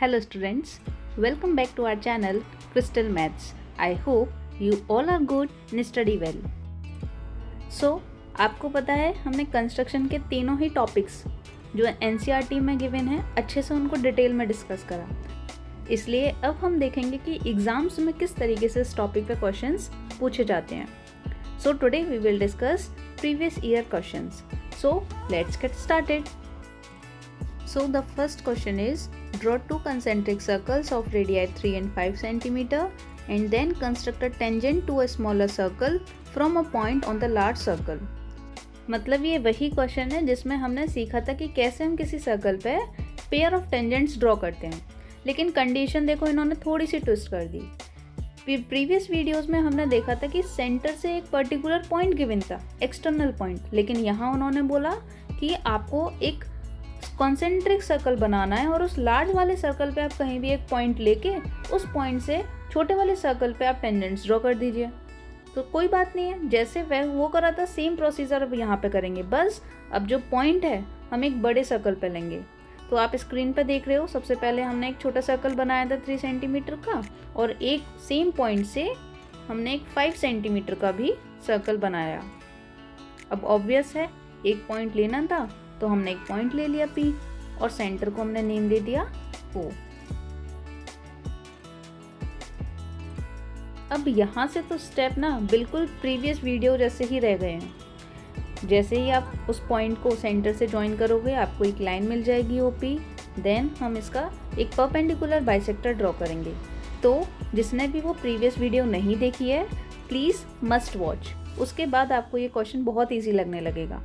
Hello students, welcome back to our channel Crystal Maths. I hope you all are good and study well. So, आपको पता है हमने construction के तीनों ही topics जो एनसीईआरटी में गिवन है अच्छे से उनको डिटेल में डिस्कस करा। इसलिए अब हम देखेंगे कि एग्जाम्स में किस तरीके से इस टॉपिक पे क्वेश्चंस पूछे जाते हैं। So today we will discuss previous year questions. So let's get started. So the first question is, draw two concentric circles of radii 3 and 5 cm and then construct a tangent to a smaller circle from a point on the large circle. मतलब ये वही question है जिसमें हमने सीखा था कि कैसे हम किसी सर्कल पे पेयर ऑफ टेंजेंट्स ड्रॉ करते हैं, लेकिन कंडीशन देखो इन्होंने थोड़ी सी ट्विस्ट कर दी. प्रीवियस वीडियोस में हमने देखा था कि सेंटर से एक पर्टिकुलर पॉइंट गिवन था, एक्सटर्नल पॉइंट, लेकिन यहाँ उन्होंने बोला कि आपको एक कॉन्सेंट्रिक सर्कल बनाना है और उस लार्ज वाले सर्कल पे आप कहीं भी एक पॉइंट लेके उस पॉइंट से छोटे वाले सर्कल पे आप टेंजेंट्स ड्रॉ कर दीजिए. तो कोई बात नहीं है, जैसे वह वो करा था सेम प्रोसीजर अब यहाँ पे करेंगे. बस अब जो पॉइंट है हम एक बड़े सर्कल पे लेंगे. तो आप स्क्रीन पे देख रहे हो, सबसे पहले हमने एक छोटा सर्कल बनाया था 3 सेंटीमीटर का और एक सेम पॉइंट से हमने एक 5 सेंटीमीटर का भी सर्कल बनाया. अब ऑब्वियस है एक पॉइंट लेना था तो हमने एक पॉइंट ले लिया P और सेंटर को हमने नेम दे दिया O. अब यहाँ से तो स्टेप ना बिल्कुल प्रीवियस वीडियो जैसे ही रह गए हैं. जैसे ही आप उस पॉइंट को सेंटर से ज्वाइन करोगे आपको एक लाइन मिल जाएगी OP. देन हम इसका एक परपेंडिकुलर बाइसेक्टर ड्रॉ करेंगे. तो जिसने भी वो प्रीवियस वीडियो नहीं देखी है प्लीज़ मस्ट वॉच. उसके बाद आपको ये क्वेश्चन बहुत ईजी लगने लगेगा.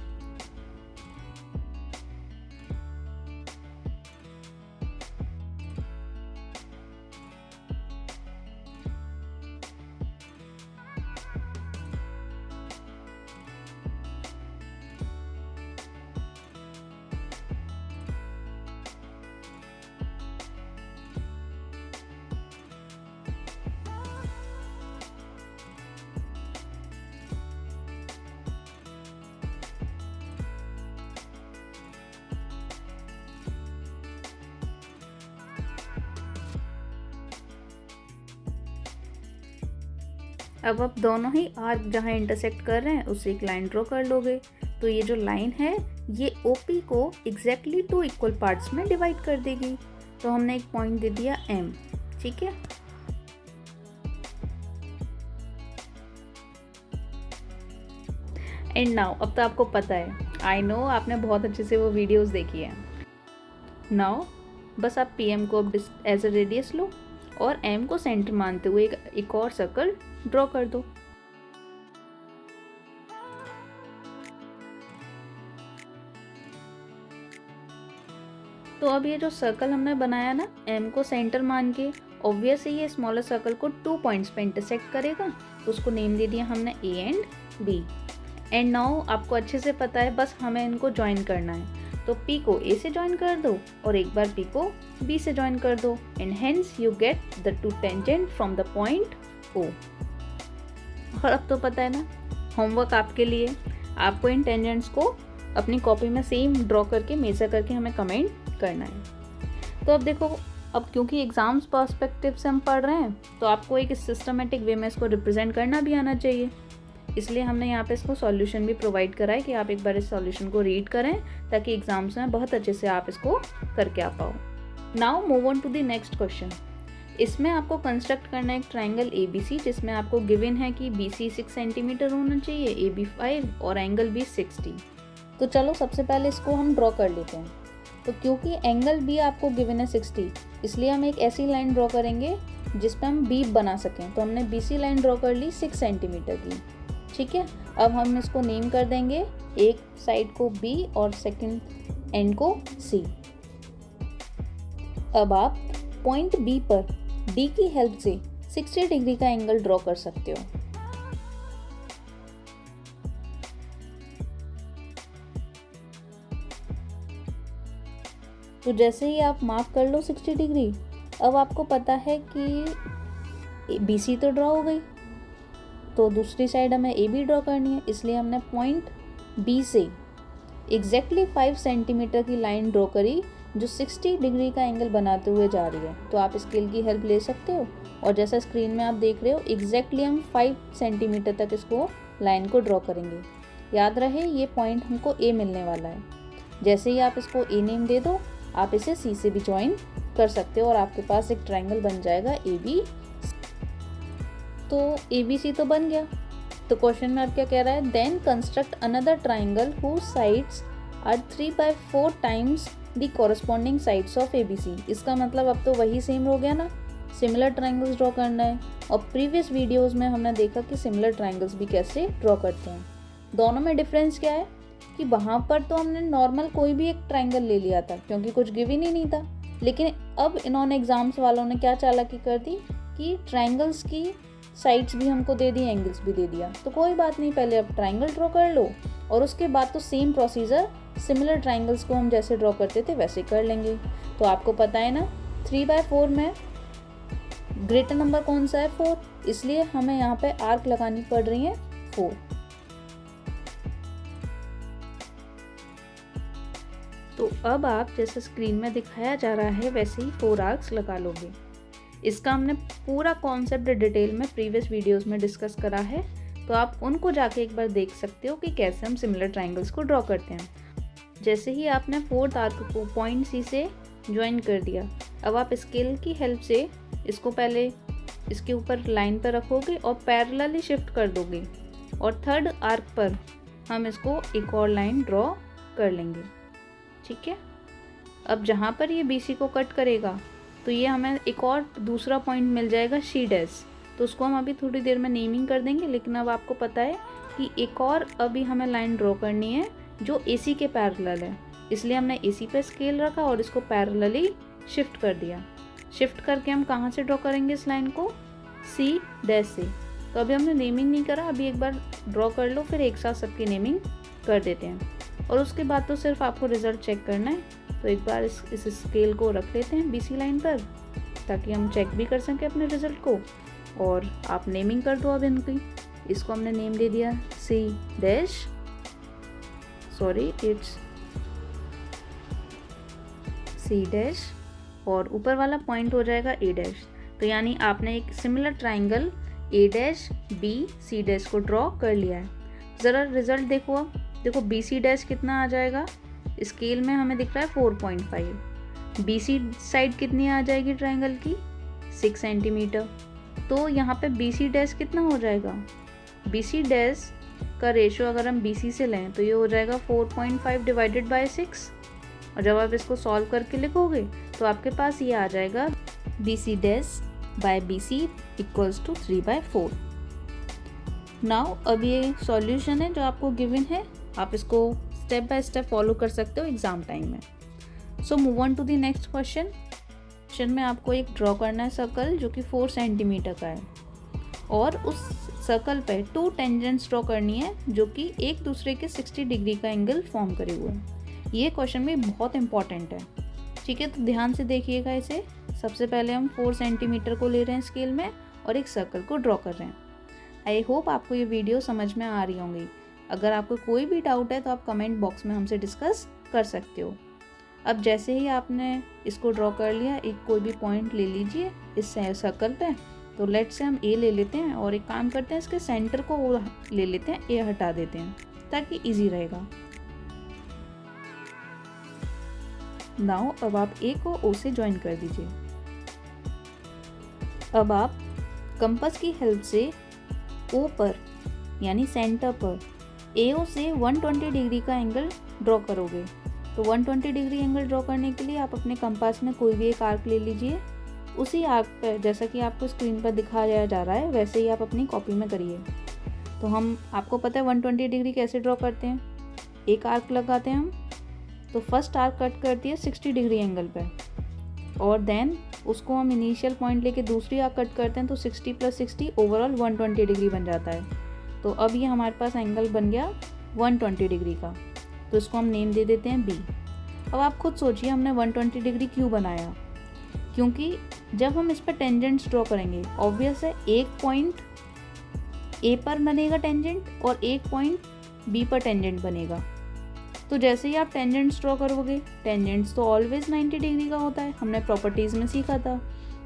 अब आप दोनों ही आर्क जहाँ इंटरसेक्ट कर रहे हैं उससे एक लाइन ड्रॉ कर लोगे. तो ये जो लाइन है ये OP को एग्जैक्टली 2 इक्वल पार्ट्स में डिवाइड कर देगी. तो हमने एक पॉइंट दे दिया M. ठीक है. एंड नाउ अब तो आपको पता है, आई नो आपने बहुत अच्छे से वो वीडियोस देखी है. नाउ बस आप PM को अब एज अ रेडियस लो और M को सेंटर मानते हुए एक और सर्कल ड्रॉ कर दो. तो अब ये जो सर्कल हमने बनाया ना M को सेंटर मान के, ऑब्वियसली ये स्मॉलर सर्कल को 2 पॉइंट्स पे इंटरसेक्ट करेगा. तो उसको नेम दे दिया हमने A and B. And now आपको अच्छे से पता है बस हमें इनको ज्वाइन करना है. तो P को A से ज्वाइन कर दो और एक बार P को B से ज्वाइन कर दो and hence you get the 2 tangent from the point O. और अब तो पता है ना, होमवर्क आपके लिए, आपको इन टेंजेंट्स को अपनी कॉपी में सेम ड्रॉ करके मेजर करके हमें कमेंट करना है. तो अब देखो, अब क्योंकि एग्जाम्स पर्सपेक्टिव से हम पढ़ रहे हैं तो आपको एक सिस्टमेटिक वे में इसको रिप्रेजेंट करना भी आना चाहिए. इसलिए हमने यहाँ पे इसको सॉल्यूशन भी प्रोवाइड करा है कि आप एक बार इस सॉल्यूशन को रीड करें ताकि एग्जाम्स में बहुत अच्छे से आप इसको करके आ पाओ. Now move on to the next question. इसमें आपको कंस्ट्रक्ट करना है एक ट्राइंगल ABC जिसमें आपको गिवन है कि BC 6 सेंटीमीटर होना चाहिए, AB 5 और एंगल B 60. तो चलो सबसे पहले इसको हम ड्रॉ कर लेते हैं. तो क्योंकि एंगल B आपको गिवन है 60, इसलिए हम एक ऐसी लाइन ड्रॉ करेंगे जिस पर हम B बना सकें. तो हमने BC लाइन ड्रॉ कर ली 6 सेंटीमीटर की. ठीक है. अब हम इसको नेम कर देंगे, एक साइड को B और सेकंड एंड को C. अब आप पॉइंट B पर D की हेल्प से 60 डिग्री का एंगल ड्रॉ कर सकते हो. तो जैसे ही आप मार्क कर लो 60 डिग्री, अब आपको पता है कि BC तो ड्रॉ हो गई, तो दूसरी साइड हमें AB ड्रॉ करनी है. इसलिए हमने पॉइंट B से एग्जैक्टली 5 सेंटीमीटर की लाइन ड्रॉ करी जो 60 डिग्री का एंगल बनाते हुए जा रही है। तो आप स्केल की हेल्प ले सकते हो और जैसा स्क्रीन में आप देख रहे हो एग्जैक्टली हम 5 सेंटीमीटर तक इसको लाइन को ड्रॉ करेंगे। याद रहे ये पॉइंट हमको ए मिलने वाला है। जैसे ही आप इसको ए नेम दे दो, आप इसे सी से भी ज्वाइन कर सकते हो और आपके पास एक ट्रायंगल बन जाएगा ए बी। तो ए बी सी तो बन गया। तो क्वेश्चन में अब क्या कह रहा है, then construct another triangle whose sides are 3/4 times the corresponding sides of ABC। इसका मतलब अब तो वही सेम हो गया ना, सिमिलर ट्राइंगल्स ड्रॉ करना है। और प्रीवियस वीडियोस में हमने देखा कि सिमिलर ट्राइंगल्स भी कैसे ड्रॉ करते हैं। दोनों में डिफरेंस क्या है कि वहाँ पर तो हमने नॉर्मल कोई भी एक ट्राइंगल ले लिया था क्योंकि कुछ गिवन ही नहीं था, लेकिन अब इन्होंने एग्जाम्स वालों ने क्या चालाकी कर दी कि ट्राइंगल्स की साइड्स भी हमको दे दी, एंगल्स भी दे दिया। तो कोई बात नहीं, पहले आप ट्राइंगल ड्रॉ कर लो और उसके बाद तो सेम प्रोसीजर सिमिलर ट्राइंगल्स को हम जैसे ड्रॉ करते थे वैसे कर लेंगे। तो आपको पता है ना 3/4 में ग्रेटर नंबर कौन सा है 4, इसलिए हमें यहाँ पे आर्क लगानी पड़ रही है 4। तो अब आप जैसे स्क्रीन में दिखाया जा रहा है वैसे ही 4 आर्क्स लगा लोगे। इसका हमने पूरा कॉन्सेप्ट डिटेल में प्रीवियस वीडियोस में डिस्कस करा है, तो आप उनको जाके एक बार देख सकते हो कि कैसे हम सिमिलर ट्राइंगल्स को ड्रॉ करते हैं। जैसे ही आपने 4th आर्क को पॉइंट सी से ज्वाइन कर दिया, अब आप स्केल की हेल्प से इसको पहले इसके ऊपर लाइन पर रखोगे और पैरेलली शिफ्ट कर दोगे और 3rd आर्क पर हम इसको एक और लाइन ड्रॉ कर लेंगे। ठीक है, अब जहाँ पर ये BC को कट करेगा तो ये हमें एक और दूसरा पॉइंट मिल जाएगा C'। तो उसको हम अभी थोड़ी देर में नेमिंग कर देंगे, लेकिन अब आपको पता है कि एक और अभी हमें लाइन ड्रॉ करनी है जो AC के पैरेलल है, इसलिए हमने AC पे स्केल रखा और इसको पैरेलली शिफ्ट कर दिया। शिफ्ट करके हम कहाँ से ड्रॉ करेंगे इस लाइन को, C' से। तो अभी हमने नेमिंग नहीं करा, अभी एक बार ड्रॉ कर लो, फिर एक साथ सबकी नेमिंग कर देते हैं और उसके बाद तो सिर्फ आपको रिजल्ट चेक करना है। तो एक बार इस स्केल को रख लेते हैं BC लाइन पर ताकि हम चेक भी कर सकें अपने रिजल्ट को। और आप नेमिंग कर दो अब इनकी। इसको हमने नेम दे दिया C', सॉरी इट्स C' और ऊपर वाला पॉइंट हो जाएगा A'। तो यानी आपने एक similar triangle A', B, C' को ड्रॉ कर लिया है। ज़रा रिजल्ट देखो, अब देखो BC' कितना आ जाएगा, स्केल में हमें दिख रहा है 4.5। BC साइड कितनी आ जाएगी ट्राइंगल की, 6 सेंटीमीटर। तो यहाँ पे BC' कितना हो जाएगा, BC' का रेशो अगर हम BC से लें तो ये हो जाएगा 4.5 डिवाइडेड बाय 6। और जब आप इसको सॉल्व करके लिखोगे तो आपके पास ये आ जाएगा BC' by BC equals to 3/4। Now अब ये सॉल्यूशन है जो आपको गिवन है, आप इसको स्टेप बाय स्टेप फॉलो कर सकते हो एग्जाम टाइम में। So move on to the next question. Question में आपको एक ड्रॉ करना है सर्कल जो कि 4 सेंटीमीटर का है और उस सर्कल पे 2 टेंजेंट्स ड्रॉ करनी है जो कि एक दूसरे के 60 डिग्री का एंगल फॉर्म करे हुए हैं। ये क्वेश्चन भी बहुत इंपॉर्टेंट है। ठीक है, तो ध्यान से देखिएगा इसे। सबसे पहले हम 4 सेंटीमीटर को ले रहे हैं स्केल में और एक सर्कल को ड्रॉ कर रहे हैं। आई होप आपको ये वीडियो समझ में आ रही होंगी। अगर आपको कोई भी डाउट है तो आप कमेंट बॉक्स में हमसे डिस्कस कर सकते हो। अब जैसे ही आपने इसको ड्रॉ कर लिया, एक कोई भी पॉइंट ले लीजिए इस सर्कल पे। तो लेट से हम ए ले लेते हैं और एक काम करते हैं, इसके सेंटर को ले लेते हैं, ए हटा देते हैं ताकि इजी रहेगा। नाउ अब आप ए को ओ से ज्वाइन कर दीजिए। अब आप कंपास की हेल्प से ओ पर यानी सेंटर पर AO से 120 डिग्री का एंगल ड्रॉ करोगे। तो 120 डिग्री एंगल ड्रॉ करने के लिए आप अपने कंपास में कोई भी एक आर्क ले लीजिए। उसी आर्क पर जैसा कि आपको स्क्रीन पर दिखाया जा रहा है वैसे ही आप अपनी कॉपी में करिए। तो हम आपको पता है 120 डिग्री कैसे ड्रॉ करते हैं, एक आर्क लगाते हैं हम। तो फर्स्ट आर्क कट करती है 60 डिग्री एंगल पे और देन उसको हम इनिशियल पॉइंट लेके दूसरी आर्क कट करते हैं तो 60 + 60 ओवरऑल 120 डिग्री बन जाता है। तो अब ये हमारे पास एंगल बन गया 120 डिग्री का। तो इसको हम नेम दे देते हैं B। अब आप खुद सोचिए हमने 120 डिग्री क्यों बनाया, क्योंकि जब हम इस पर टेंजेंट्स ड्रॉ करेंगे ऑब्वियस है एक पॉइंट A पर बनेगा टेंजेंट और एक पॉइंट B पर टेंजेंट बनेगा। तो जैसे ही आप टेंजेंट्स ड्रॉ करोगे, टेंजेंट्स तो ऑलवेज 90 डिग्री का होता है, हमने प्रॉपर्टीज़ में सीखा था।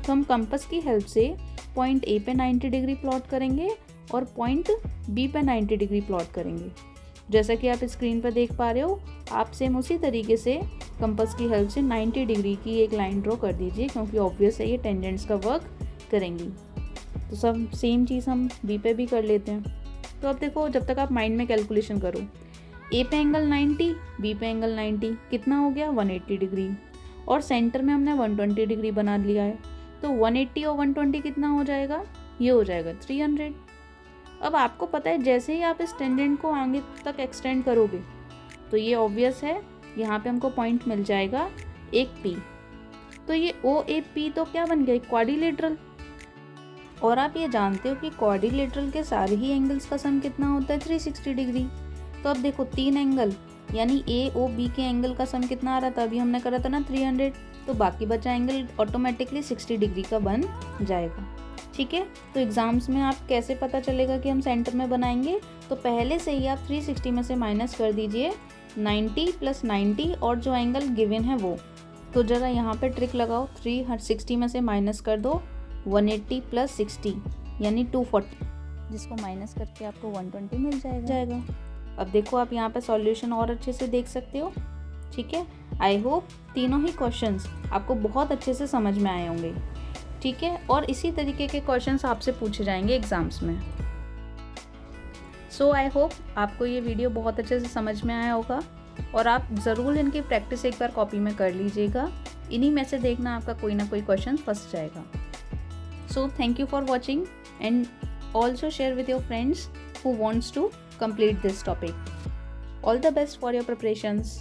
तो हम कंपास की हेल्प से पॉइंट ए पे 90 डिग्री प्लॉट करेंगे और पॉइंट बी पे 90 डिग्री प्लॉट करेंगे। जैसा कि आप स्क्रीन पर देख पा रहे हो, आप सेम उसी तरीके से कंपास की हेल्प से 90 डिग्री की एक लाइन ड्रॉ कर दीजिए, क्योंकि ऑब्वियस है ये टेंजेंट्स का वर्क करेंगी। तो सब सेम चीज़ हम बी पे भी कर लेते हैं। तो अब देखो, जब तक आप माइंड में कैलकुलेशन करो, ए पे एंगल 90, बी पे एंगल 90, कितना हो गया 180 डिग्री, और सेंटर में हमने 120 डिग्री बना लिया है। तो 180 और 120 कितना हो जाएगा, ये हो जाएगा 300। अब आपको पता है जैसे ही आप इस टेंजेंट को आगे तक एक्सटेंड करोगे तो ये ऑब्वियस है यहाँ पे हमको पॉइंट मिल जाएगा एक पी। तो ये ओ ए पी तो क्या बन गया, क्वाड्रिलेटरल। और आप ये जानते हो कि क्वाड्रिलेटरल के सारे ही एंगल्स का सम कितना होता है 360 डिग्री। तो अब देखो 3 एंगल यानी ए ओ बी के एंगल का सम कितना आ रहा था, अभी हमने करा था ना 300, तो बाकी बचा एंगल ऑटोमेटिकली 60 डिग्री का बन जाएगा। ठीक है, तो एग्जाम्स में आप कैसे पता चलेगा कि हम सेंटर में बनाएंगे, तो पहले से ही आप 360 में से माइनस कर दीजिए 90 + 90 और जो एंगल गिवन है वो। तो ज़रा यहाँ पे ट्रिक लगाओ, 360 में से माइनस कर दो 180 + 60 यानी 240, जिसको माइनस करके आपको 120 मिल जाएगा। अब देखो आप यहाँ पे सॉल्यूशन और अच्छे से देख सकते हो। ठीक है, आई होप तीनों ही क्वेश्चंस आपको बहुत अच्छे से समझ में आए होंगे। ठीक है, और इसी तरीके के क्वेश्चंस आपसे पूछे जाएंगे एग्जाम्स में। सो आई होप आपको ये वीडियो बहुत अच्छे से समझ में आया होगा और आप ज़रूर इनकी प्रैक्टिस एक बार कॉपी में कर लीजिएगा। इन्हीं में से देखना आपका कोई ना कोई क्वेश्चन फंस जाएगा। So thank you for watching and also share with your friends who wants to complete this topic. All the best for your preparations.